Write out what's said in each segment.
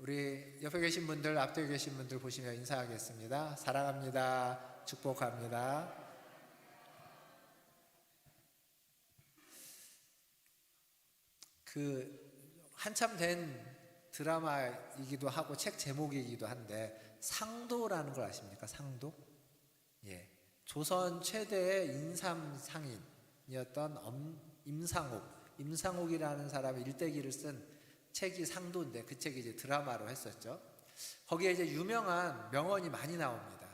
우리 옆에 계신 분들, 앞에 계신 분들 보시며 인사하겠습니다. 사랑합니다. 축복합니다. 한참 된 드라마이기도 하고 책 제목이기도 한데 상도라는 걸 아십니까? 상도? 예. 조선 최대의 인삼 상인이었던 임상옥이라는 사람이 일대기를 쓴 책이 상도인데 그 책이 이제 드라마로 했었죠. 거기에 이제 유명한 명언이 많이 나옵니다.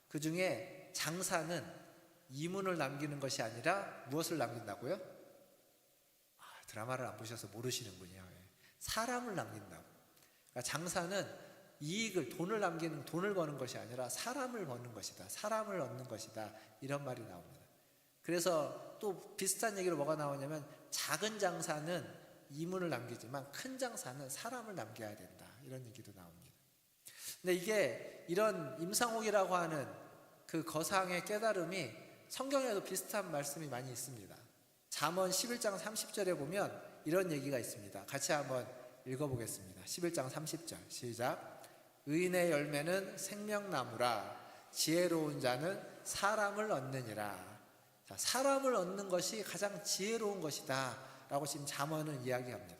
그 중에 장사는 이문을 남기는 것이 아니라 무엇을 남긴다고요? 드라마를 안 보셔서 모르시는군요. 사람을 남긴다고. 그러니까 장사는 이익을, 돈을 버는 것이 아니라 사람을 버는 것이다. 사람을 얻는 것이다. 이런 말이 나옵니다. 그래서 또 비슷한 얘기로 뭐가 나오냐면 작은 장사는 이문을 남기지만 큰 장사는 사람을 남겨야 된다. 이런 얘기도 나옵니다. 근데 이게 이런 임상옥이라고 하는 그 거상의 깨달음이 성경에도 비슷한 말씀이 많이 있습니다. 잠언 11장 30절에 보면 이런 얘기가 있습니다. 같이 한번 읽어보겠습니다. 11장 30절 시작. 의인의 열매는 생명나무라 지혜로운 자는 사람을 얻느니라. 자, 사람을 얻는 것이 가장 지혜로운 것이다 라고 지금 잠언은 이야기합니다.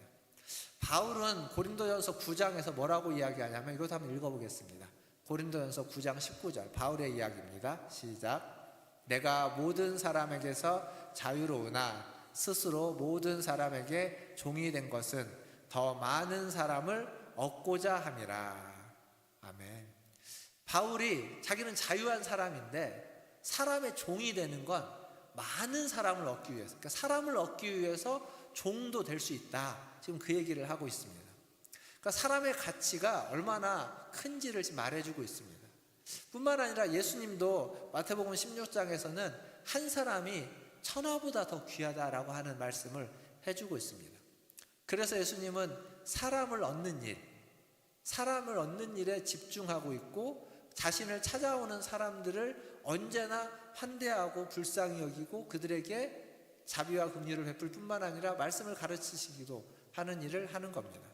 바울은 고린도전서 9장에서 뭐라고 이야기하냐면 이것도 한번 읽어보겠습니다. 고린도전서 9장 19절 바울의 이야기입니다. 시작. 내가 모든 사람에게서 자유로우나 스스로 모든 사람에게 종이 된 것은 더 많은 사람을 얻고자 함이라. 아멘. 바울이 자기는 자유한 사람인데 사람의 종이 되는 건 많은 사람을 얻기 위해서, 그러니까 사람을 얻기 위해서 종도 될 수 있다. 지금 그 얘기를 하고 있습니다. 그러니까 사람의 가치가 얼마나 큰지를 지금 말해주고 있습니다. 뿐만 아니라 예수님도 마태복음 16장에서는 한 사람이 천하보다 더 귀하다라고 하는 말씀을 해주고 있습니다. 그래서 예수님은 사람을 얻는 일에 집중하고 있고 자신을 찾아오는 사람들을 언제나 환대하고 불쌍히 여기고 그들에게 자비와 긍휼을 베풀 뿐만 아니라 말씀을 가르치시기도 하는 일을 하는 겁니다.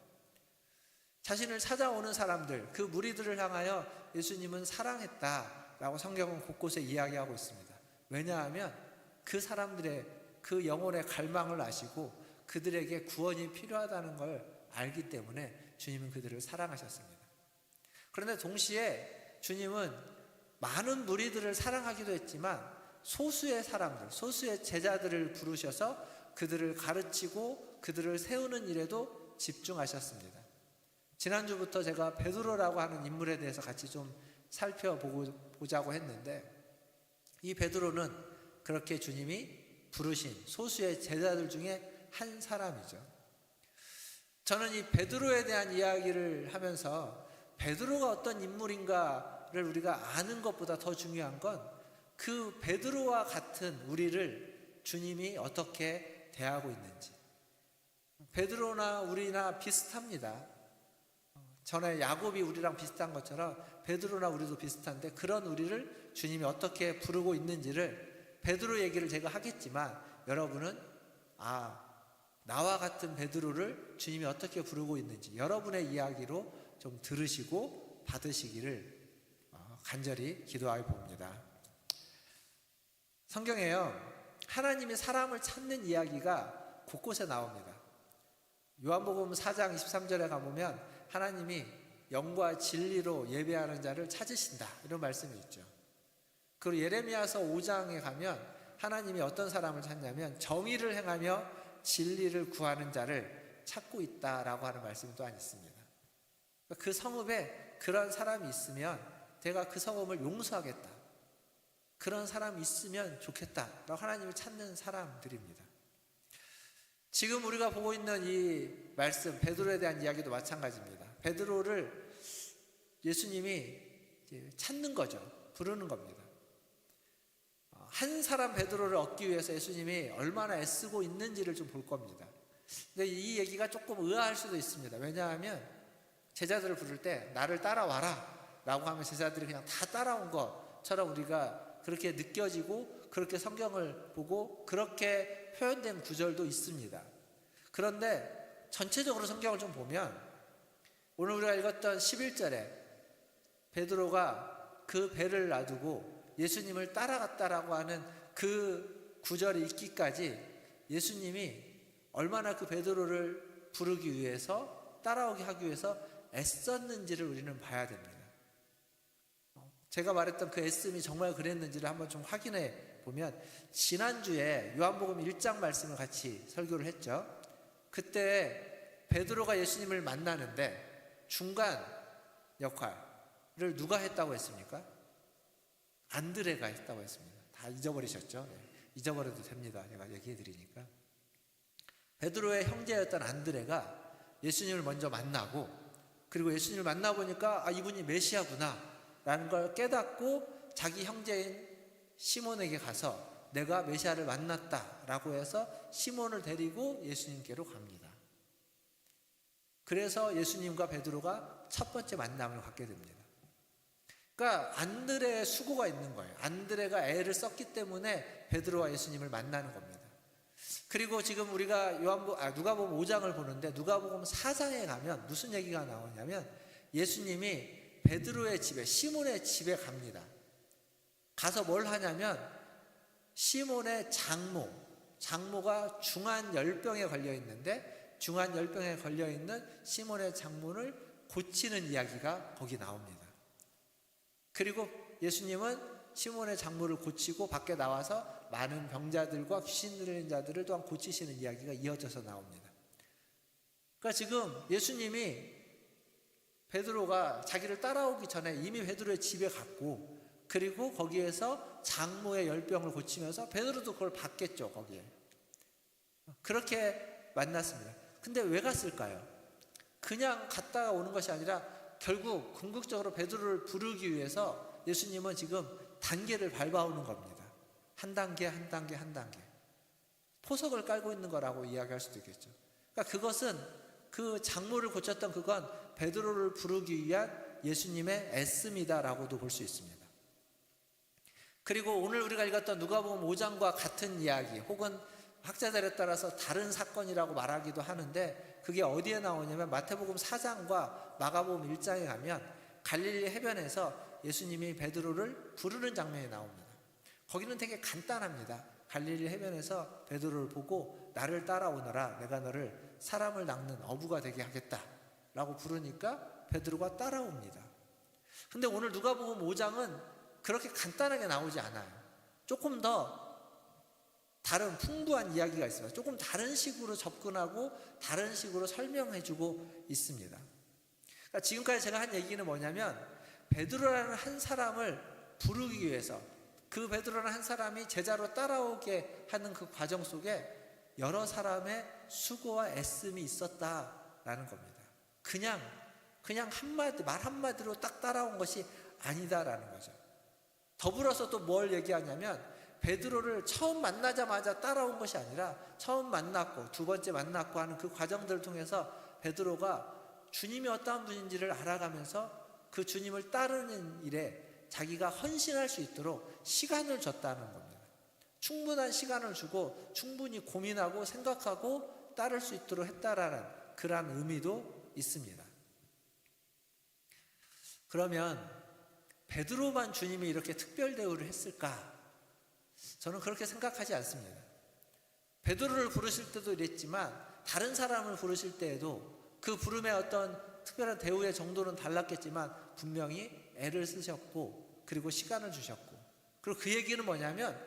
자신을 찾아오는 사람들, 그 무리들을 향하여 예수님은 사랑했다라고 성경은 곳곳에 이야기하고 있습니다. 왜냐하면 그 사람들의 그 영혼의 갈망을 아시고 그들에게 구원이 필요하다는 걸 알기 때문에 주님은 그들을 사랑하셨습니다. 그런데 동시에 주님은 많은 무리들을 사랑하기도 했지만 소수의 사람들, 소수의 제자들을 부르셔서 그들을 가르치고 그들을 세우는 일에도 집중하셨습니다. 지난주부터 제가 베드로라고 하는 인물에 대해서 같이 좀 살펴보자고 했는데 이 베드로는 그렇게 주님이 부르신 소수의 제자들 중에 한 사람이죠. 저는 이 베드로에 대한 이야기를 하면서 베드로가 어떤 인물인가를 우리가 아는 것보다 더 중요한 건 그 베드로와 같은 우리를 주님이 어떻게 대하고 있는지. 베드로나 우리나 비슷합니다. 전에 야곱이 우리랑 비슷한 것처럼 베드로나 우리도 비슷한데 그런 우리를 주님이 어떻게 부르고 있는지를 베드로 얘기를 제가 하겠지만 여러분은 나와 같은 베드로를 주님이 어떻게 부르고 있는지 여러분의 이야기로 좀 들으시고 받으시기를 간절히 기도하여 봅니다. 성경에요, 하나님이 사람을 찾는 이야기가 곳곳에 나옵니다. 요한복음 4장 23절에 가보면 하나님이 영과 진리로 예배하는 자를 찾으신다 이런 말씀이 있죠. 그리고 예레미야서 5장에 가면 하나님이 어떤 사람을 찾냐면 정의를 행하며 진리를 구하는 자를 찾고 있다라고 하는 말씀이 또한 있습니다. 그 성읍에 그런 사람이 있으면 내가 그 성읍을 용서하겠다. 그런 사람이 있으면 좋겠다라고 하나님을 찾는 사람들입니다. 지금 우리가 보고 있는 이 말씀 베드로에 대한 이야기도 마찬가지입니다. 베드로를 예수님이 찾는 거죠. 부르는 겁니다. 한 사람 베드로를 얻기 위해서 예수님이 얼마나 애쓰고 있는지를 좀 볼 겁니다. 근데 이 얘기가 조금 의아할 수도 있습니다. 왜냐하면 제자들을 부를 때 나를 따라와라 라고 하면 제자들이 그냥 다 따라온 것처럼 우리가 그렇게 느껴지고 그렇게 성경을 보고 그렇게 표현된 구절도 있습니다. 그런데 전체적으로 성경을 좀 보면 오늘 우리가 읽었던 11절에 베드로가 그 배를 놔두고 예수님을 따라갔다라고 하는 그 구절이 있기까지 예수님이 얼마나 그 베드로를 부르기 위해서, 따라오게 하기 위해서 애썼는지를 우리는 봐야 됩니다. 제가 말했던 그 애씀이 정말 그랬는지를 한번 좀 확인해 보면, 지난주에 요한복음 1장 말씀을 같이 설교를 했죠. 그때 베드로가 예수님을 만나는데 중간 역할을 누가 했다고 했습니까? 안드레가 했다고 했습니다. 다 잊어버리셨죠? 네. 잊어버려도 됩니다. 제가 얘기해 드리니까. 베드로의 형제였던 안드레가 예수님을 먼저 만나고, 그리고 예수님을 만나보니까 이분이 메시아구나 라는 걸 깨닫고 자기 형제인 시몬에게 가서 내가 메시아를 만났다 라고 해서 시몬을 데리고 예수님께로 갑니다. 그래서 예수님과 베드로가 첫 번째 만남을 갖게 됩니다. 그러니까 안드레의 수고가 있는 거예요. 안드레가 애를 썼기 때문에 베드로와 예수님을 만나는 겁니다. 그리고 지금 우리가 누가복음 5장을 보는데 누가복음 4장에 가면 무슨 얘기가 나오냐면, 예수님이 베드로의 집에, 시몬의 집에 갑니다. 가서 뭘 하냐면 시몬의 장모가 중한 열병에 걸려 있는데, 중한 열병에 걸려 있는 시몬의 장모를 고치는 이야기가 거기 나옵니다. 그리고 예수님은 시몬의 장모를 고치고 밖에 나와서 많은 병자들과 귀신 들린 자들을 또한 고치시는 이야기가 이어져서 나옵니다. 그러니까 지금 예수님이 베드로가 자기를 따라오기 전에 이미 베드로의 집에 갔고, 그리고 거기에서 장모의 열병을 고치면서 베드로도 그걸 봤겠죠. 거기에 그렇게 만났습니다. 근데 왜 갔을까요? 그냥 갔다가 오는 것이 아니라 결국 궁극적으로 베드로를 부르기 위해서 예수님은 지금 단계를 밟아오는 겁니다. 한 단계 한 단계 한 단계 포석을 깔고 있는 거라고 이야기할 수도 있겠죠. 그러니까 그것은, 그 장모를 고쳤던 그건 베드로를 부르기 위한 예수님의 애씀이다라고도 볼 수 있습니다. 그리고 오늘 우리가 읽었던 누가복음 5장과 같은 이야기, 혹은 학자들에 따라서 다른 사건이라고 말하기도 하는데, 그게 어디에 나오냐면 마태복음 4장과 마가복음 1장에 가면 갈릴리 해변에서 예수님이 베드로를 부르는 장면이 나옵니다. 거기는 되게 간단합니다. 갈릴리 해변에서 베드로를 보고 나를 따라오너라, 내가 너를 사람을 낚는 어부가 되게 하겠다 라고 부르니까 베드로가 따라옵니다. 근데 오늘 누가복음 5장은 그렇게 간단하게 나오지 않아요. 조금 더 다른 풍부한 이야기가 있어요. 조금 다른 식으로 접근하고 다른 식으로 설명해주고 있습니다. 그러니까 지금까지 제가 한 얘기는 뭐냐면, 베드로라는 한 사람을 부르기 위해서, 그 베드로라는 한 사람이 제자로 따라오게 하는 그 과정 속에 여러 사람의 수고와 애씀이 있었다라는 겁니다. 그냥 말 한마디로 딱 따라온 것이 아니다라는 거죠. 더불어서 또 뭘 얘기하냐면, 베드로를 처음 만나자마자 따라온 것이 아니라 처음 만났고 두 번째 만났고 하는 그 과정들을 통해서 베드로가 주님이 어떠한 분인지를 알아가면서 그 주님을 따르는 일에 자기가 헌신할 수 있도록 시간을 줬다는 겁니다. 충분한 시간을 주고 충분히 고민하고 생각하고 따를 수 있도록 했다라는 그러한 의미도 있습니다. 그러면 베드로만 주님이 이렇게 특별 대우를 했을까? 저는 그렇게 생각하지 않습니다. 베드로를 부르실 때도 이랬지만 다른 사람을 부르실 때에도 그 부름의 어떤 특별한 대우의 정도는 달랐겠지만 분명히 애를 쓰셨고, 그리고 시간을 주셨고, 그리고 그 얘기는 뭐냐면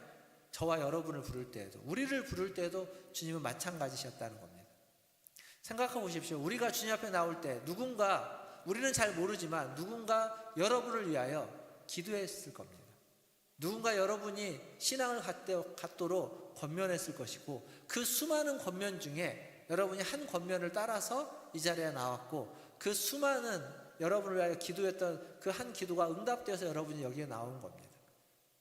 저와 여러분을 부를 때에도, 우리를 부를 때에도 주님은 마찬가지셨다는 겁니다. 생각해 보십시오. 우리가 주님 앞에 나올 때 누군가, 우리는 잘 모르지만 누군가 여러분을 위하여 기도했을 겁니다. 누군가 여러분이 신앙을 갖도록 권면했을 것이고, 그 수많은 권면 중에 여러분이 한 권면을 따라서 이 자리에 나왔고, 그 수많은 여러분을 위하여 기도했던 그 한 기도가 응답되어서 여러분이 여기에 나온 겁니다.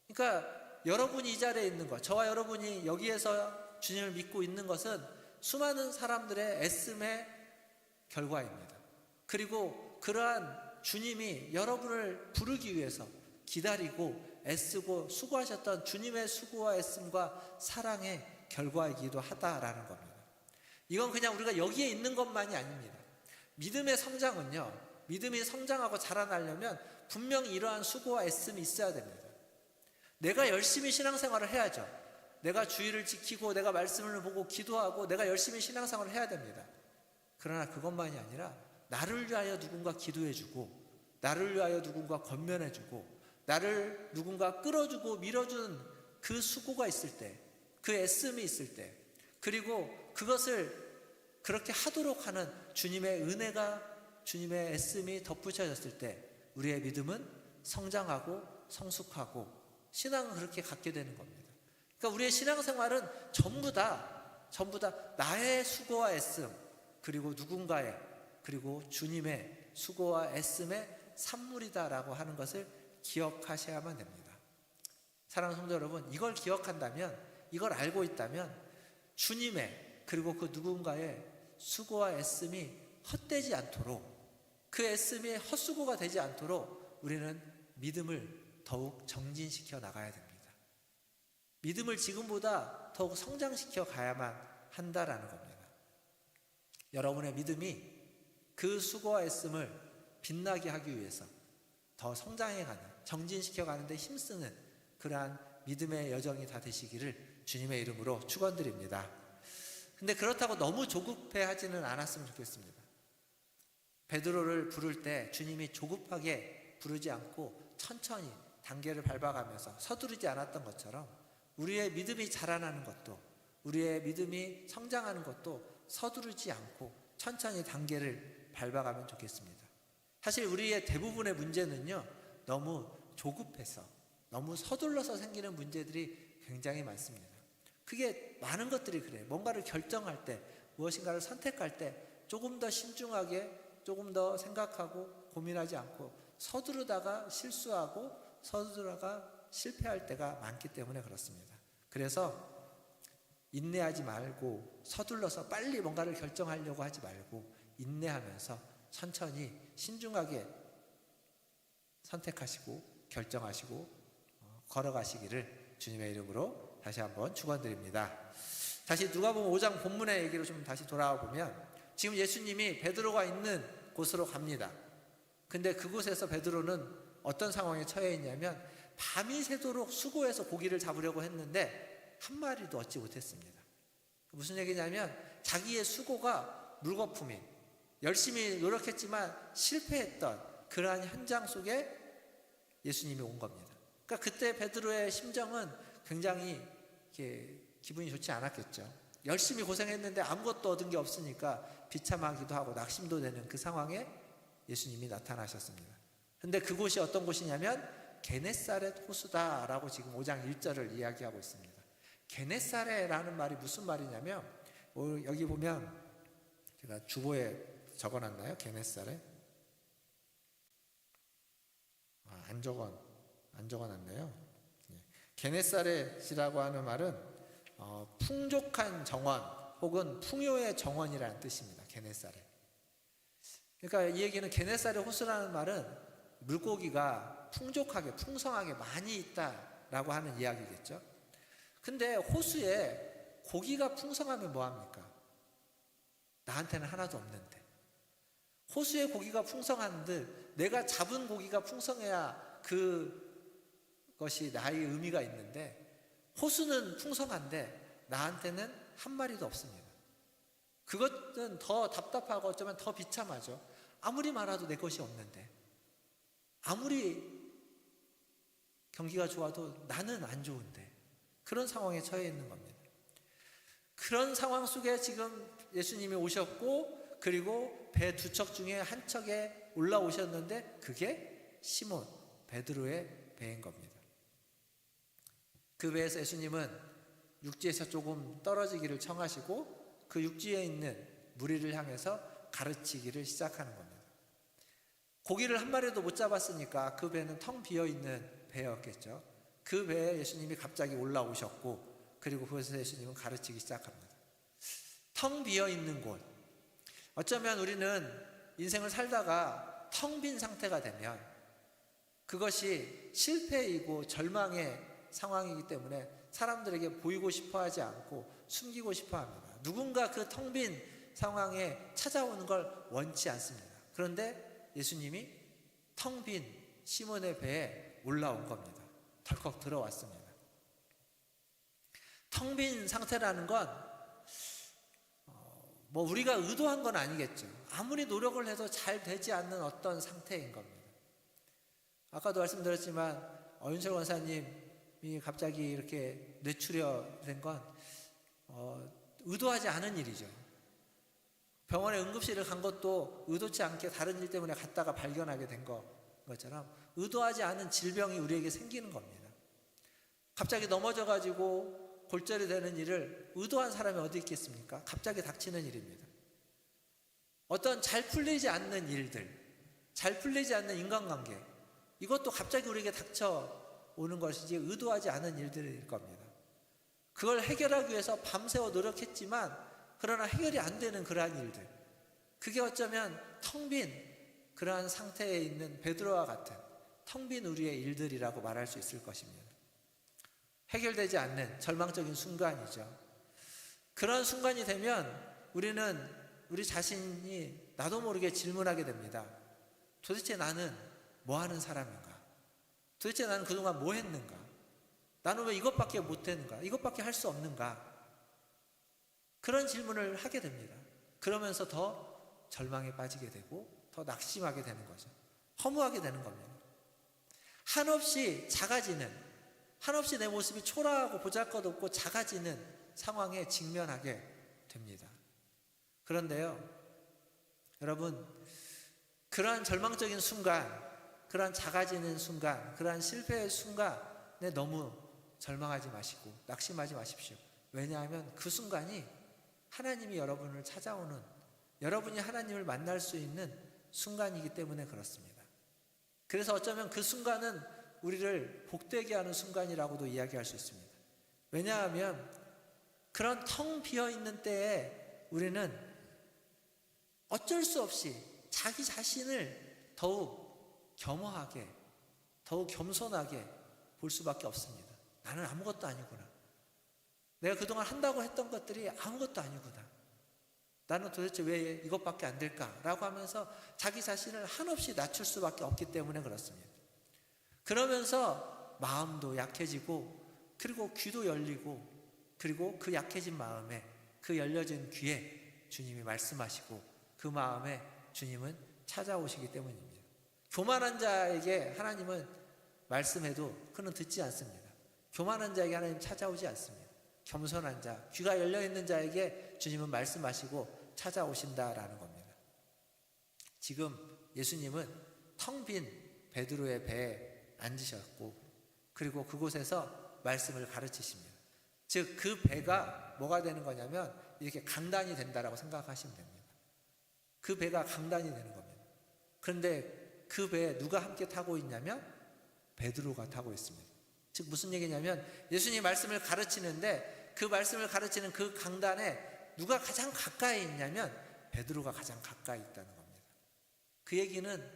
그러니까 여러분이 이 자리에 있는 것, 저와 여러분이 여기에서 주님을 믿고 있는 것은 수많은 사람들의 애씀의 결과입니다. 그리고 그러한 주님이 여러분을 부르기 위해서 기다리고 애쓰고 수고하셨던 주님의 수고와 애씀과 사랑의 결과이기도 하다라는 겁니다. 이건 그냥 우리가 여기에 있는 것만이 아닙니다. 믿음의 성장은요, 믿음이 성장하고 자라나려면 분명히 이러한 수고와 애씀이 있어야 됩니다. 내가 열심히 신앙생활을 해야죠. 내가 주의를 지키고 내가 말씀을 보고 기도하고 내가 열심히 신앙생활을 해야 됩니다. 그러나 그것만이 아니라 나를 위하여 누군가 기도해주고, 나를 위하여 누군가 권면해주고, 나를 누군가 끌어주고 밀어주는 그 수고가 있을 때, 그 애씀이 있을 때, 그리고 그것을 그렇게 하도록 하는 주님의 은혜가, 주님의 애씀이 덧붙여졌을 때 우리의 믿음은 성장하고 성숙하고 신앙은 그렇게 갖게 되는 겁니다. 그러니까 우리의 신앙생활은 전부 다 나의 수고와 애씀, 그리고 누군가의, 그리고 주님의 수고와 애씀의 산물이다라고 하는 것을 기억하셔야만 됩니다. 사랑하는 성도 여러분, 이걸 기억한다면, 이걸 알고 있다면 주님의, 그리고 그 누군가의 수고와 애씀이 헛되지 않도록, 그 애씀이 헛수고가 되지 않도록 우리는 믿음을 더욱 정진시켜 나가야 됩니다. 믿음을 지금보다 더욱 성장시켜 가야만 한다라는 겁니다. 여러분의 믿음이 그 수고와 애씀을 빛나게 하기 위해서 더 성장해가는, 정진시켜가는 데 힘쓰는 그러한 믿음의 여정이 다 되시기를 주님의 이름으로 축원드립니다. 근데 그렇다고 너무 조급해하지는 않았으면 좋겠습니다. 베드로를 부를 때 주님이 조급하게 부르지 않고 천천히 단계를 밟아가면서 서두르지 않았던 것처럼 우리의 믿음이 자라나는 것도, 우리의 믿음이 성장하는 것도 서두르지 않고 천천히 단계를 밟아가면 좋겠습니다. 사실 우리의 대부분의 문제는요, 너무 조급해서, 너무 서둘러서 생기는 문제들이 굉장히 많습니다. 그게 많은 것들이 그래요. 뭔가를 결정할 때, 무엇인가를 선택할 때 조금 더 신중하게, 조금 더 생각하고 고민하지 않고 서두르다가 실수하고 서두르다가 실패할 때가 많기 때문에 그렇습니다. 그래서 인내하지 말고, 서둘러서 빨리 뭔가를 결정하려고 하지 말고 인내하면서 천천히 신중하게 선택하시고 결정하시고 걸어가시기를 주님의 이름으로 다시 한번 축원드립니다. 다시 누가복음 5장 본문의 얘기로 좀 다시 돌아와 보면, 지금 예수님이 베드로가 있는 곳으로 갑니다. 근데 그곳에서 베드로는 어떤 상황에 처해 있냐면, 밤이 새도록 수고해서 고기를 잡으려고 했는데 한 마리도 얻지 못했습니다. 무슨 얘기냐면, 자기의 수고가 물거품인, 열심히 노력했지만 실패했던 그러한 현장 속에 예수님이 온 겁니다. 그러니까 그때 베드로의 심정은 굉장히 기분이 좋지 않았겠죠. 열심히 고생했는데 아무것도 얻은 게 없으니까 비참하기도 하고 낙심도 되는 그 상황에 예수님이 나타나셨습니다. 그런데 그곳이 어떤 곳이냐면 게네사렛 호수다라고 지금 5장 1절을 이야기하고 있습니다. 게네사렛이라는 말이 무슨 말이냐면, 여기 보면 제가 주보에 적어놨나요? 게네사렛? 안 적어놨네요. 게네사렛이라고 하는 말은 풍족한 정원 혹은 풍요의 정원이라는 뜻입니다. 게네사렛. 그러니까 이 얘기는 게네사렛 호수라는 말은 물고기가 풍족하게, 풍성하게 많이 있다라고 하는 이야기겠죠. 근데 호수에 고기가 풍성하면 뭐합니까? 나한테는 하나도 없는데. 호수에 고기가 풍성한들 내가 잡은 고기가 풍성해야 그것이 나의 의미가 있는데, 호수는 풍성한데 나한테는 한 마리도 없습니다. 그것은 더 답답하고 어쩌면 더 비참하죠. 아무리 많아도 내 것이 없는데, 아무리 경기가 좋아도 나는 안 좋은데, 그런 상황에 처해 있는 겁니다. 그런 상황 속에 지금 예수님이 오셨고, 그리고 배 두 척 중에 한 척에 올라오셨는데 그게 시몬 베드로의 배인 겁니다. 그 배에서 예수님은 육지에서 조금 떨어지기를 청하시고 그 육지에 있는 무리를 향해서 가르치기를 시작하는 겁니다. 고기를 한 마리도 못 잡았으니까 그 배는 텅 비어있는 배였겠죠. 그 배에 예수님이 갑자기 올라오셨고, 그리고 그곳에서 예수님은 가르치기 시작합니다. 텅 비어있는 곳, 어쩌면 우리는 인생을 살다가 텅 빈 상태가 되면 그것이 실패이고 절망의 상황이기 때문에 사람들에게 보이고 싶어 하지 않고 숨기고 싶어 합니다. 누군가 그 텅 빈 상황에 찾아오는 걸 원치 않습니다. 그런데 예수님이 텅 빈 시몬의 배에 올라온 겁니다. 덜컥 들어왔습니다. 텅 빈 상태라는 건 우리가 의도한 건 아니겠죠. 아무리 노력을 해도 잘 되지 않는 어떤 상태인 겁니다. 아까도 말씀드렸지만 어윤철 권사님이 갑자기 이렇게 뇌출혈된 건 의도하지 않은 일이죠. 병원에 응급실을 간 것도 의도치 않게 다른 일 때문에 갔다가 발견하게 된 것처럼 의도하지 않은 질병이 우리에게 생기는 겁니다. 갑자기 넘어져가지고 골절이 되는 일을 의도한 사람이 어디 있겠습니까? 갑자기 닥치는 일입니다. 어떤 잘 풀리지 않는 일들, 잘 풀리지 않는 인간관계, 이것도 갑자기 우리에게 닥쳐오는 것이지 의도하지 않은 일들일 겁니다. 그걸 해결하기 위해서 밤새워 노력했지만 그러나 해결이 안 되는 그러한 일들, 그게 어쩌면 텅 빈 그러한 상태에 있는 베드로와 같은 텅 빈 우리의 일들이라고 말할 수 있을 것입니다. 해결되지 않는 절망적인 순간이죠. 그런 순간이 되면 우리는 우리 자신이 나도 모르게 질문하게 됩니다. 도대체 나는 뭐 하는 사람인가? 도대체 나는 그동안 뭐 했는가? 나는 왜 이것밖에 못했는가? 이것밖에 할 수 없는가? 그런 질문을 하게 됩니다. 그러면서 더 절망에 빠지게 되고 더 낙심하게 되는 거죠. 허무하게 되는 겁니다. 한없이 작아지는, 한없이 내 모습이 초라하고 보잘것없고 작아지는 상황에 직면하게 됩니다. 그런데요, 여러분, 그러한 절망적인 순간, 그러한 작아지는 순간, 그러한 실패의 순간에 너무 절망하지 마시고 낙심하지 마십시오. 왜냐하면 그 순간이 하나님이 여러분을 찾아오는, 여러분이 하나님을 만날 수 있는 순간이기 때문에 그렇습니다. 그래서 어쩌면 그 순간은 우리를 복되게 하는 순간이라고도 이야기할 수 있습니다. 왜냐하면 그런 텅 비어있는 때에 우리는 어쩔 수 없이 자기 자신을 더욱 겸허하게, 더욱 겸손하게 볼 수밖에 없습니다. 나는 아무것도 아니구나. 내가 그동안 한다고 했던 것들이 아무것도 아니구나. 나는 도대체 왜 이것밖에 안 될까라고 하면서 자기 자신을 한없이 낮출 수밖에 없기 때문에 그렇습니다. 그러면서 마음도 약해지고, 그리고 귀도 열리고, 그리고 그 약해진 마음에, 그 열려진 귀에 주님이 말씀하시고 그 마음에 주님은 찾아오시기 때문입니다. 교만한 자에게 하나님은 말씀해도 그는 듣지 않습니다. 교만한 자에게 하나님 찾아오지 않습니다. 겸손한 자, 귀가 열려있는 자에게 주님은 말씀하시고 찾아오신다라는 겁니다. 지금 예수님은 텅 빈 베드로의 배에 앉으셨고, 그리고 그곳에서 말씀을 가르치십니다. 즉 그 배가 뭐가 되는 거냐면 이렇게 강단이 된다라고 생각하시면 됩니다. 그 배가 강단이 되는 겁니다. 그런데 그 배에 누가 함께 타고 있냐면 베드로가 타고 있습니다. 즉 무슨 얘기냐면 예수님 말씀을 가르치는데 그 말씀을 가르치는 그 강단에 누가 가장 가까이 있냐면 베드로가 가장 가까이 있다는 겁니다. 그 얘기는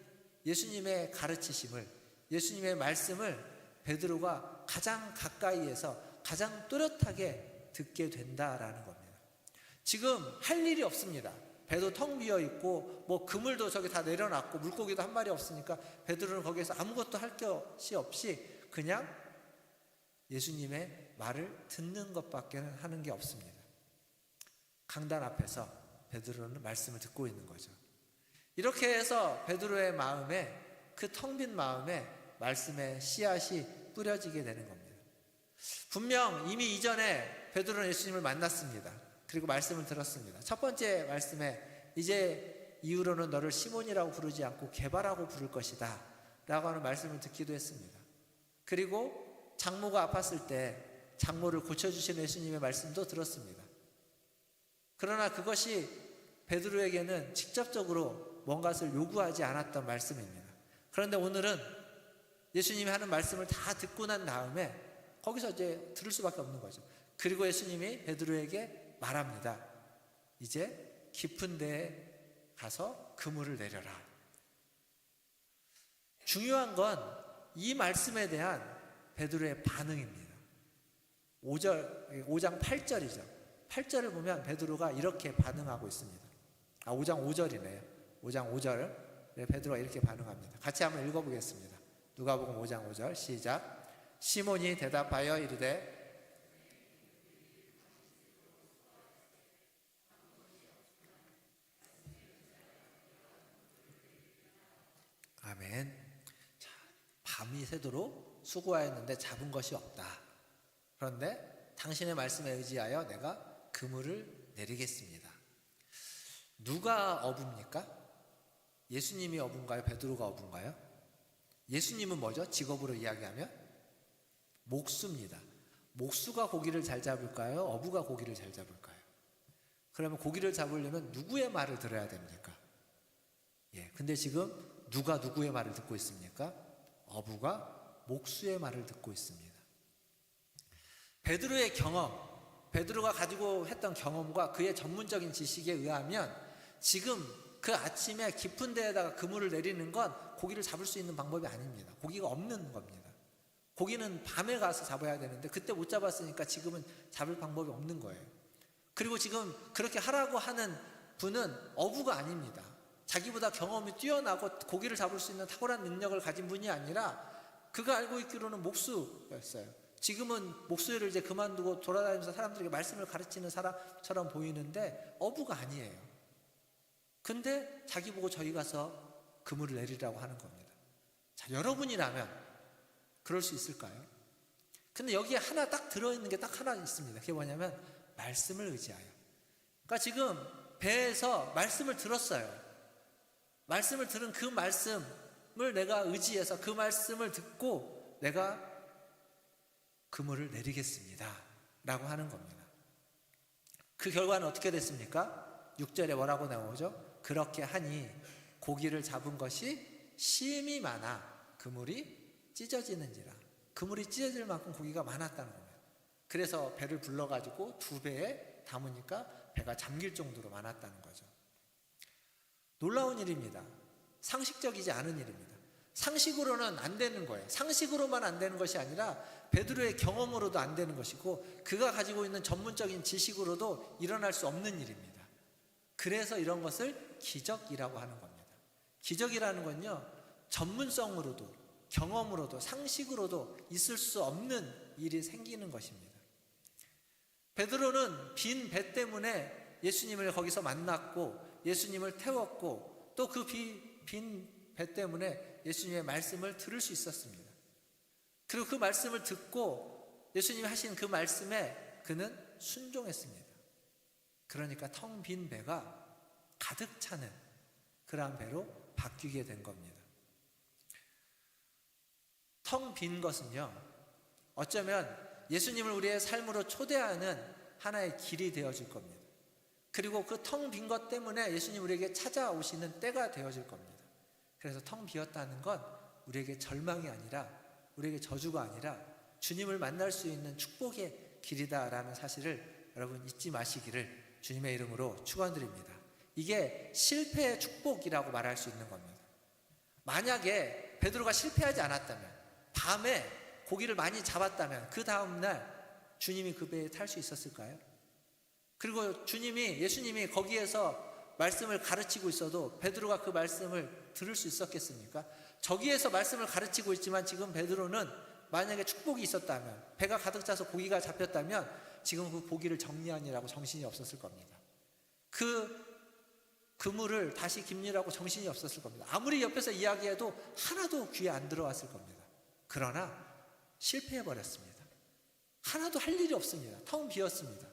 예수님의 가르치심을, 예수님의 말씀을 베드로가 가장 가까이에서 가장 또렷하게 듣게 된다라는 겁니다. 지금 할 일이 없습니다. 배도 텅 비어 있고 그물도 저기 다 내려놨고 물고기도 한 마리 없으니까 베드로는 거기에서 아무것도 할 것이 없이 그냥 예수님의 말을 듣는 것밖에 하는 게 없습니다. 강단 앞에서 베드로는 말씀을 듣고 있는 거죠. 이렇게 해서 베드로의 마음에, 그 텅 빈 마음에 말씀의 씨앗이 뿌려지게 되는 겁니다. 분명 이미 이전에 베드로는 예수님을 만났습니다. 그리고 말씀을 들었습니다. 첫 번째 말씀에 이제 이후로는 너를 시몬이라고 부르지 않고 게바라고 부를 것이다 라고 하는 말씀을 듣기도 했습니다. 그리고 장모가 아팠을 때 장모를 고쳐주신 예수님의 말씀도 들었습니다. 그러나 그것이 베드로에게는 직접적으로 뭔가를 요구하지 않았던 말씀입니다. 그런데 오늘은 예수님이 하는 말씀을 다 듣고 난 다음에 거기서 이제 들을 수밖에 없는 거죠. 그리고 예수님이 베드로에게 말합니다. 이제 깊은 데에 가서 그물을 내려라. 중요한 건 이 말씀에 대한 베드로의 반응입니다. 5장 8절이죠. 8절을 보면 베드로가 이렇게 반응하고 있습니다. 5장 5절이네요. 5장 5절 베드로가 이렇게 반응합니다. 같이 한번 읽어보겠습니다. 누가복음 5장 5절 시작. 시몬이 대답하여 이르되 아멘. 자, 밤이 새도록 수고하였는데 잡은 것이 없다. 그런데 당신의 말씀에 의지하여 내가 그물을 내리겠습니다. 누가 어부입니까? 예수님이 어부인가요? 베드로가 어부인가요? 예수님은 뭐죠? 직업으로 이야기하면 목수입니다. 목수가 고기를 잘 잡을까요? 어부가 고기를 잘 잡을까요? 그러면 고기를 잡으려면 누구의 말을 들어야 됩니까? 근데 지금 누가 누구의 말을 듣고 있습니까? 어부가 목수의 말을 듣고 있습니다. 베드로의 경험, 베드로가 가지고 했던 경험과 그의 전문적인 지식에 의하면 지금 그 아침에 깊은 데에다가 그물을 내리는 건 고기를 잡을 수 있는 방법이 아닙니다. 고기가 없는 겁니다. 고기는 밤에 가서 잡아야 되는데 그때 못 잡았으니까 지금은 잡을 방법이 없는 거예요. 그리고 지금 그렇게 하라고 하는 분은 어부가 아닙니다. 자기보다 경험이 뛰어나고 고기를 잡을 수 있는 탁월한 능력을 가진 분이 아니라 그가 알고 있기로는 목수였어요. 지금은 목수일을 이제 그만두고 돌아다니면서 사람들에게 말씀을 가르치는 사람처럼 보이는데 어부가 아니에요. 근데 자기 보고 저희 가서 그물을 내리라고 하는 겁니다. 자, 여러분이라면 그럴 수 있을까요? 근데 여기에 하나 딱 들어있는 게 딱 하나 있습니다. 그게 뭐냐면 말씀을 의지하여. 그러니까 지금 배에서 말씀을 들었어요. 말씀을 들은 그 말씀을 내가 의지해서 그 말씀을 듣고 내가 그물을 내리겠습니다 라고 하는 겁니다. 그 결과는 어떻게 됐습니까? 6절에 뭐라고 나오죠? 그렇게 하니 고기를 잡은 것이 심이 많아 그물이 찢어지는지라. 그물이 찢어질 만큼 고기가 많았다는 겁니다. 그래서 배를 불러가지고 2배에 담으니까 배가 잠길 정도로 많았다는 거죠. 놀라운 일입니다. 상식적이지 않은 일입니다. 상식으로는 안 되는 거예요. 상식으로만 안 되는 것이 아니라 베드로의 경험으로도 안 되는 것이고 그가 가지고 있는 전문적인 지식으로도 일어날 수 없는 일입니다. 그래서 이런 것을 기적이라고 하는 겁니다. 기적이라는 건요, 전문성으로도 경험으로도 상식으로도 있을 수 없는 일이 생기는 것입니다. 베드로는 빈 배 때문에 예수님을 거기서 만났고 예수님을 태웠고 또 그 빈 배 때문에 예수님의 말씀을 들을 수 있었습니다. 그리고 그 말씀을 듣고 예수님이 하신 그 말씀에 그는 순종했습니다. 그러니까 텅 빈 배가 가득 차는 그러한 배로 바뀌게 된 겁니다. 텅 빈 것은요, 어쩌면 예수님을 우리의 삶으로 초대하는 하나의 길이 되어질 겁니다. 그리고 그 텅 빈 것 때문에 예수님 우리에게 찾아오시는 때가 되어질 겁니다. 그래서 텅 비었다는 건 우리에게 절망이 아니라 우리에게 저주가 아니라 주님을 만날 수 있는 축복의 길이다라는 사실을 여러분 잊지 마시기를 주님의 이름으로 축원드립니다. 이게 실패의 축복이라고 말할 수 있는 겁니다. 만약에 베드로가 실패하지 않았다면, 밤에 고기를 많이 잡았다면 그 다음날 주님이 그 배에 탈 수 있었을까요? 그리고 예수님이 거기에서 말씀을 가르치고 있어도 베드로가 그 말씀을 들을 수 있었겠습니까? 저기에서 말씀을 가르치고 있지만 지금 베드로는 만약에 축복이 있었다면, 배가 가득 차서 고기가 잡혔다면 지금 그 고기를 정리하느라고 정신이 없었을 겁니다. 그 그물을 다시 깁느라고 정신이 없었을 겁니다. 아무리 옆에서 이야기해도 하나도 귀에 안 들어왔을 겁니다. 그러나 실패해버렸습니다. 하나도 할 일이 없습니다. 텅 비었습니다.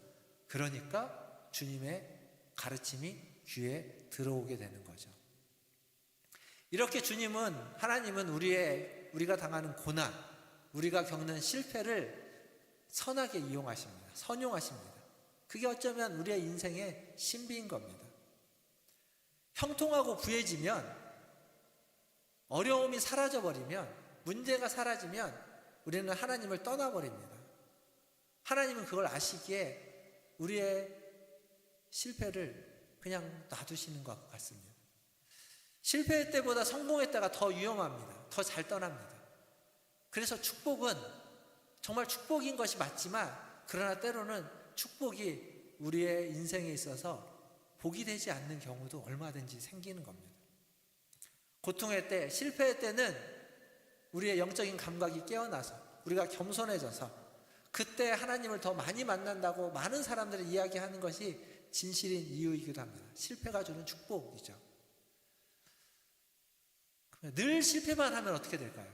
그러니까 주님의 가르침이 귀에 들어오게 되는 거죠. 이렇게 하나님은 우리가 당하는 고난, 우리가 겪는 실패를 선하게 이용하십니다. 선용하십니다. 그게 어쩌면 우리의 인생의 신비인 겁니다. 형통하고 부해지면, 어려움이 사라져버리면, 문제가 사라지면 우리는 하나님을 떠나버립니다. 하나님은 그걸 아시기에 우리의 실패를 그냥 놔두시는 것 같습니다. 실패할 때보다 성공했다가 더 위험합니다. 더 잘 떠납니다. 그래서 축복은 정말 축복인 것이 맞지만, 그러나 때로는 축복이 우리의 인생에 있어서 복이 되지 않는 경우도 얼마든지 생기는 겁니다. 고통의 때, 실패의 때는 우리의 영적인 감각이 깨어나서 우리가 겸손해져서 그때 하나님을 더 많이 만난다고 많은 사람들이 이야기하는 것이 진실인 이유이기도 합니다. 실패가 주는 축복이죠. 늘 실패만 하면 어떻게 될까요?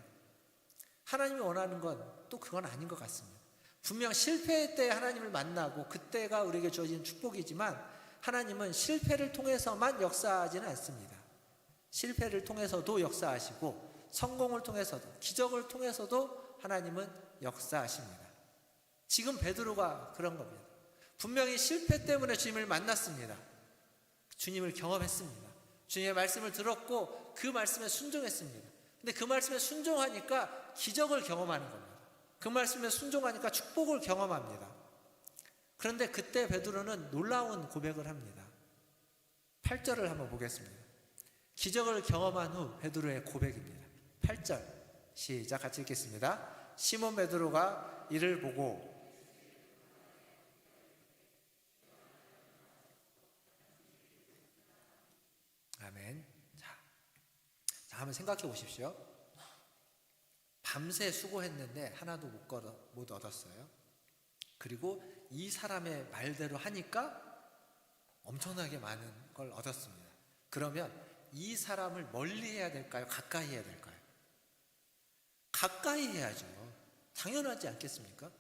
하나님이 원하는 건 또 그건 아닌 것 같습니다. 분명 실패의 때 하나님을 만나고 그때가 우리에게 주어진 축복이지만 하나님은 실패를 통해서만 역사하지는 않습니다. 실패를 통해서도 역사하시고 성공을 통해서도 기적을 통해서도 하나님은 역사하십니다. 지금 베드로가 그런 겁니다. 분명히 실패 때문에 주님을 만났습니다. 주님을 경험했습니다. 주님의 말씀을 들었고 그 말씀에 순종했습니다. 근데 그 말씀에 순종하니까 기적을 경험하는 겁니다. 그 말씀에 순종하니까 축복을 경험합니다. 그런데 그때 베드로는 놀라운 고백을 합니다. 8절을 한번 보겠습니다. 기적을 경험한 후 베드로의 고백입니다. 8절 시작 같이 읽겠습니다. 시몬 베드로가 이를 보고 아멘. 자, 한번 생각해 보십시오. 밤새 수고했는데 하나도 못 얻었어요. 그리고 이 사람의 말대로 하니까 엄청나게 많은 걸 얻었습니다. 그러면 이 사람을 멀리 해야 될까요? 가까이 해야 될까요? 가까이 해야죠. 당연하지 않겠습니까?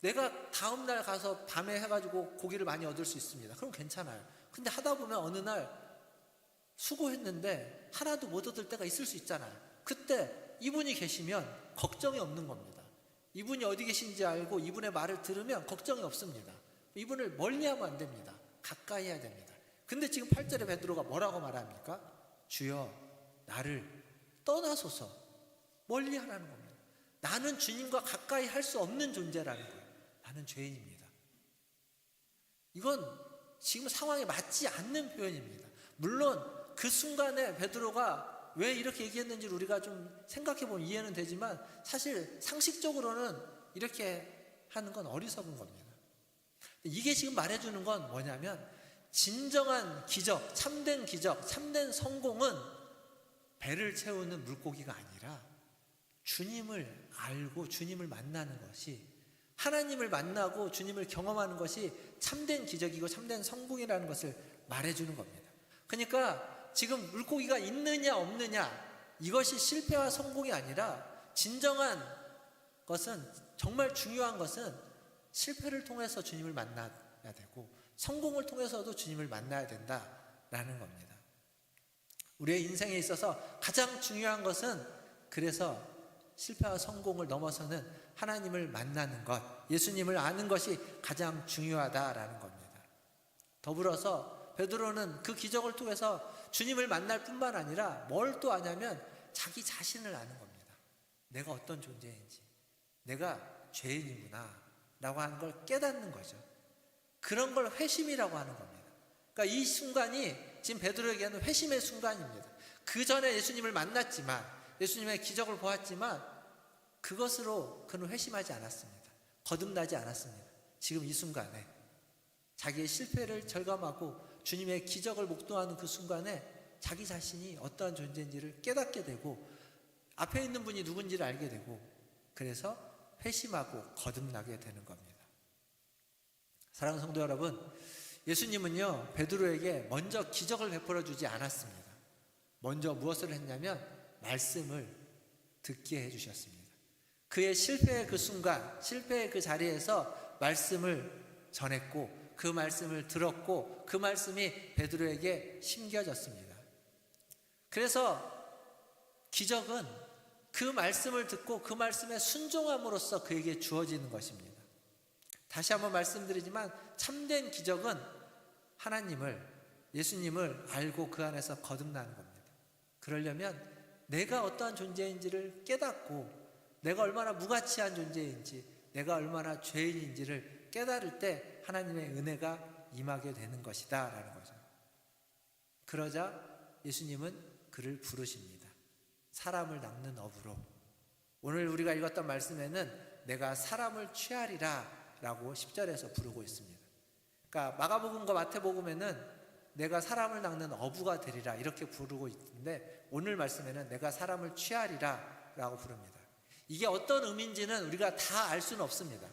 내가 다음날 가서 밤에 해가지고 고기를 많이 얻을 수 있습니다. 그럼 괜찮아요. 근데 하다 보면 어느 날 수고했는데 하나도 못 얻을 때가 있을 수 있잖아요. 그때 이분이 계시면 걱정이 없는 겁니다. 이분이 어디 계신지 알고 이분의 말을 들으면 걱정이 없습니다. 이분을 멀리하면 안 됩니다. 가까이 해야 됩니다. 근데 지금 8절에 베드로가 뭐라고 말합니까? 주여 나를 떠나소서. 멀리하라는 겁니다. 나는 주님과 가까이 할 수 없는 존재라는 거예요. 나는 죄인입니다. 이건 지금 상황에 맞지 않는 표현입니다. 물론 그 순간에 베드로가 왜 이렇게 얘기했는지 우리가 좀 생각해보면 이해는 되지만 사실 상식적으로는 이렇게 하는 건 어리석은 겁니다. 이게 지금 말해주는 건 뭐냐면 진정한 기적, 참된 성공은 배를 채우는 물고기가 아니라 주님을 알고 주님을 만나는 것이, 하나님을 만나고 주님을 경험하는 것이 참된 기적이고 참된 성공이라는 것을 말해주는 겁니다. 그러니까 지금 물고기가 있느냐 없느냐 이것이 실패와 성공이 아니라 진정한 것은, 정말 중요한 것은 실패를 통해서 주님을 만나야 되고 성공을 통해서도 주님을 만나야 된다라는 겁니다. 우리의 인생에 있어서 가장 중요한 것은 그래서 실패와 성공을 넘어서는 하나님을 만나는 것, 예수님을 아는 것이 가장 중요하다라는 겁니다. 더불어서 베드로는 그 기적을 통해서 주님을 만날 뿐만 아니라 뭘 또 아냐면 자기 자신을 아는 겁니다. 내가 어떤 존재인지, 내가 죄인이구나 라고 하는 걸 깨닫는 거죠. 그런 걸 회심이라고 하는 겁니다. 그러니까 이 순간이 지금 베드로에게는 회심의 순간입니다. 그 전에 예수님을 만났지만, 예수님의 기적을 보았지만 그것으로 그는 회심하지 않았습니다. 거듭나지 않았습니다. 지금 이 순간에 자기의 실패를 절감하고 주님의 기적을 목도하는 그 순간에 자기 자신이 어떠한 존재인지를 깨닫게 되고 앞에 있는 분이 누군지를 알게 되고 그래서 회심하고 거듭나게 되는 겁니다. 사랑하는 성도 여러분, 예수님은요 베드로에게 먼저 기적을 베풀어 주지 않았습니다. 먼저 무엇을 했냐면 말씀을 듣게 해주셨습니다. 그의 실패의 그 순간, 실패의 그 자리에서 말씀을 전했고 그 말씀을 들었고 그 말씀이 베드로에게 심겨졌습니다. 그래서 기적은 그 말씀을 듣고 그 말씀에 순종함으로써 그에게 주어지는 것입니다. 다시 한번 말씀드리지만 참된 기적은 하나님을, 예수님을 알고 그 안에서 거듭나는 겁니다. 그러려면 내가 어떠한 존재인지를 깨닫고 내가 얼마나 무가치한 존재인지, 내가 얼마나 죄인인지를 깨달을 때 하나님의 은혜가 임하게 되는 것이다 라는 거죠. 그러자 예수님은 그를 부르십니다. 사람을 낚는 어부로. 오늘 우리가 읽었던 말씀에는 내가 사람을 취하리라 라고 10절에서 부르고 있습니다. 그러니까 마가복음과 마태복음에는 내가 사람을 낚는 어부가 되리라 이렇게 부르고 있는데, 오늘 말씀에는 내가 사람을 취하리라 라고 부릅니다. 이게 어떤 의미인지는 우리가 다 알 수는 없습니다.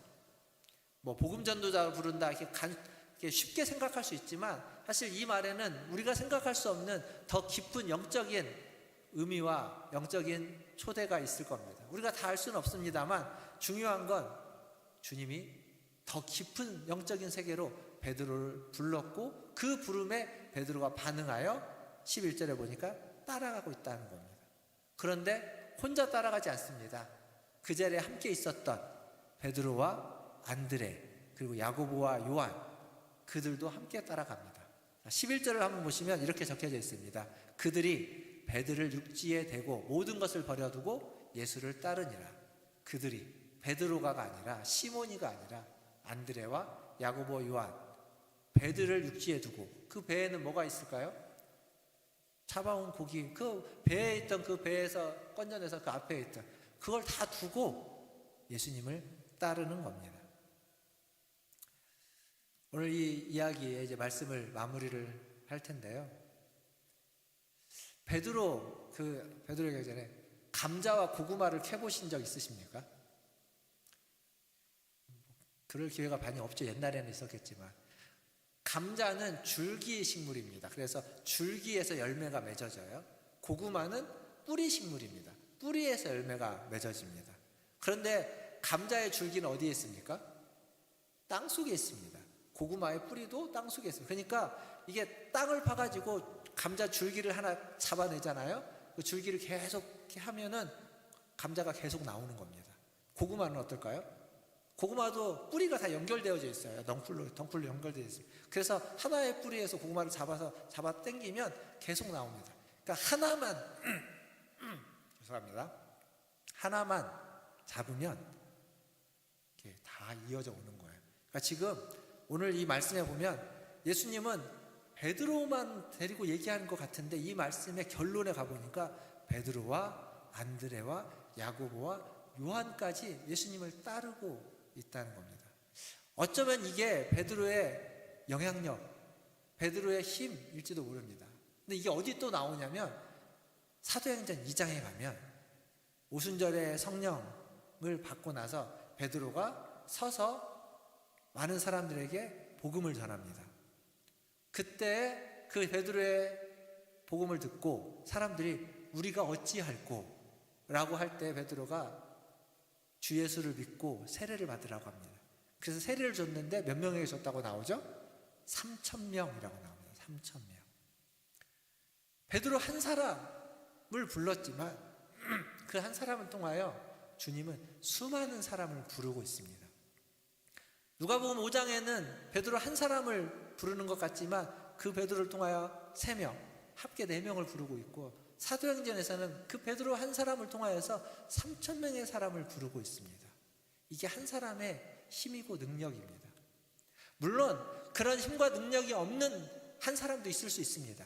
뭐 복음 전도자를 부른다 이렇게 쉽게 생각할 수 있지만, 사실 이 말에는 우리가 생각할 수 없는 더 깊은 영적인 의미와 영적인 초대가 있을 겁니다. 우리가 다 알 수는 없습니다만, 중요한 건 주님이 더 깊은 영적인 세계로 베드로를 불렀고, 그 부름에 베드로가 반응하여 11절에 보니까 따라가고 있다는 겁니다. 그런데 혼자 따라가지 않습니다. 그 자리에 함께 있었던 베드로와 안드레, 그리고 야고보와 요한, 그들도 함께 따라갑니다. 11절을 한번 보시면 이렇게 적혀져 있습니다. 그들이 배들을 육지에 대고 모든 것을 버려두고 예수를 따르니라. 그들이 베드로가 아니라, 시몬이가 아니라 안드레와 야고보, 요한, 배들을 육지에 두고, 그 배에는 뭐가 있을까요? 잡아온 고기, 그 배에 있던, 그 배에서 건져내서 그 앞에 있던 그걸 다 두고 예수님을 따르는 겁니다. 오늘 이 이야기에 이제 말씀을 마무리를 할 텐데요. 베드로에게 전에 감자와 고구마를 캐보신 적 있으십니까? 그럴 기회가 많이 없죠. 옛날에는 있었겠지만. 감자는 줄기 식물입니다. 그래서 줄기에서 열매가 맺어져요. 고구마는 뿌리 식물입니다. 뿌리에서 열매가 맺어집니다. 그런데 감자의 줄기는 어디에 있습니까? 땅 속에 있습니다. 고구마의 뿌리도 땅 속에 있습니다. 그러니까 이게 땅을 파가지고 감자 줄기를 하나 잡아내잖아요. 그 줄기를 계속 이렇게 하면은 감자가 계속 나오는 겁니다. 고구마는 어떨까요? 고구마도 뿌리가 다 연결되어져 있어요. 덩쿨로 연결되어 있어요. 그래서 하나의 뿌리에서 고구마를 잡아 당기면 계속 나옵니다. 그러니까 죄송합니다. 하나만 잡으면 이렇게 다 이어져 오는 거예요. 그러니까 지금 오늘 이 말씀에 보면 예수님은 베드로만 데리고 얘기하는 것 같은데, 이 말씀의 결론에 가보니까 베드로와 안드레와 야고보와 요한까지 예수님을 따르고 있다는 겁니다. 어쩌면 이게 베드로의 영향력, 베드로의 힘일지도 모릅니다. 근데 이게 어디 또 나오냐면, 사도행전 2장에 가면 오순절에 성령을 받고 나서 베드로가 서서 많은 사람들에게 복음을 전합니다. 그때 그 베드로의 복음을 듣고 사람들이 우리가 어찌할꼬 라고 할 때 베드로가 주 예수를 믿고 세례를 받으라고 합니다. 그래서 세례를 줬는데 몇 명에게 줬다고 나오죠? 3,000명이라고 나옵니다. 3,000명. 베드로 한 사람을 불렀지만 그 한 사람을 통하여 주님은 수많은 사람을 부르고 있습니다. 누가복음 5장에는 베드로 한 사람을 부르는 것 같지만 그 베드로를 통하여 3명, 합계 4명을 부르고 있고, 사도행전에서는 그 베드로 한 사람을 통하여서 3,000명의 사람을 부르고 있습니다. 이게 한 사람의 힘이고 능력입니다. 물론 그런 힘과 능력이 없는 한 사람도 있을 수 있습니다.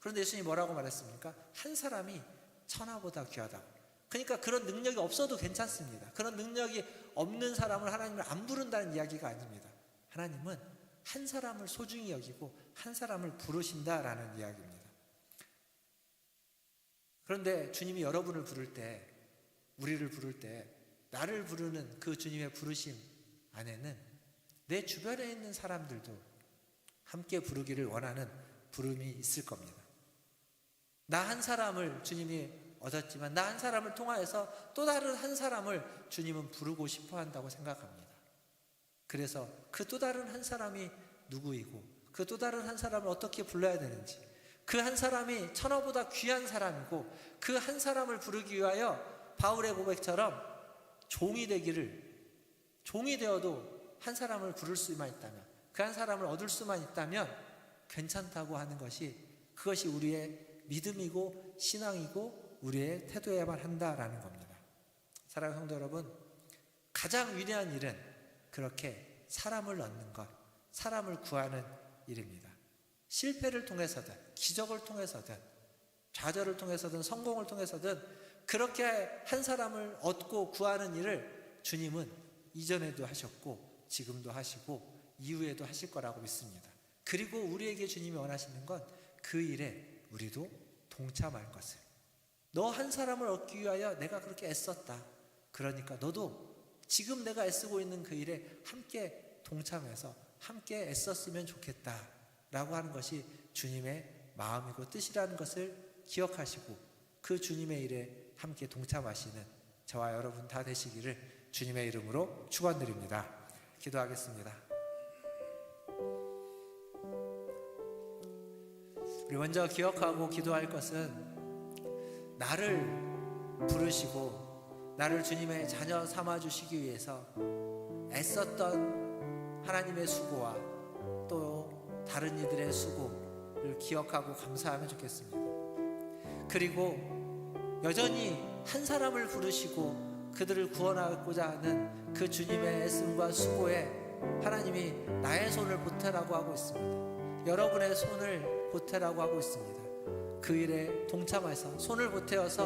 그런데 예수님이 뭐라고 말했습니까? 한 사람이 천하보다 귀하다고. 그러니까 그런 능력이 없어도 괜찮습니다. 그런 능력이 없는 사람을 하나님을 안 부른다는 이야기가 아닙니다. 하나님은 한 사람을 소중히 여기고 한 사람을 부르신다라는 이야기입니다. 그런데 주님이 여러분을 부를 때, 우리를 부를 때, 나를 부르는 그 주님의 부르심 안에는 내 주변에 있는 사람들도 함께 부르기를 원하는 부름이 있을 겁니다. 나 한 사람을 주님이 얻었지만 나 한 사람을 통하여서 또 다른 한 사람을 주님은 부르고 싶어 한다고 생각합니다. 그래서 그 또 다른 한 사람이 누구이고 그 또 다른 한 사람을 어떻게 불러야 되는지, 그 한 사람이 천하보다 귀한 사람이고 그 한 사람을 부르기 위하여 바울의 고백처럼 종이 되어도 한 사람을 부를 수만 있다면, 그 한 사람을 얻을 수만 있다면 괜찮다고 하는 것이, 그것이 우리의 믿음이고 신앙이고 우리의 태도여야만 한다라는 겁니다. 사랑하는 성도 여러분, 가장 위대한 일은 그렇게 사람을 얻는 것, 사람을 구하는 일입니다. 실패를 통해서든 기적을 통해서든 좌절을 통해서든 성공을 통해서든 그렇게 한 사람을 얻고 구하는 일을 주님은 이전에도 하셨고 지금도 하시고 이후에도 하실 거라고 믿습니다. 그리고 우리에게 주님이 원하시는 건 그 일에 우리도 동참할 것을. 너 한 사람을 얻기 위하여 내가 그렇게 애썼다. 그러니까 너도 지금 내가 애쓰고 있는 그 일에 함께 동참해서 함께 애썼으면 좋겠다 라고 하는 것이 주님의 마음이고 뜻이라는 것을 기억하시고 그 주님의 일에 함께 동참하시는 저와 여러분 다 되시기를 주님의 이름으로 축원드립니다. 기도하겠습니다. 우리 먼저 기억하고 기도할 것은 나를 부르시고 나를 주님의 자녀 삼아주시기 위해서 애썼던 하나님의 수고와 또 다른 이들의 수고를 기억하고 감사하면 좋겠습니다. 그리고 여전히 한 사람을 부르시고 그들을 구원하고자 하는 그 주님의 애씀과 수고에 하나님이 나의 손을 보태라고 하고 있습니다. 여러분의 손을 보태라고 하고 있습니다. 그 일에 동참해서 손을 보태어서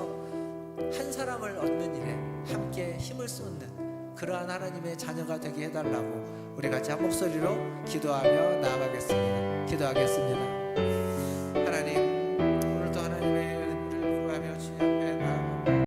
한 사람을 얻는 일에 함께 힘을 쏟는 그러한 하나님의 자녀가 되게 해달라고 우리 같이 한 목소리로 기도하며 나아가겠습니다. 기도하겠습니다.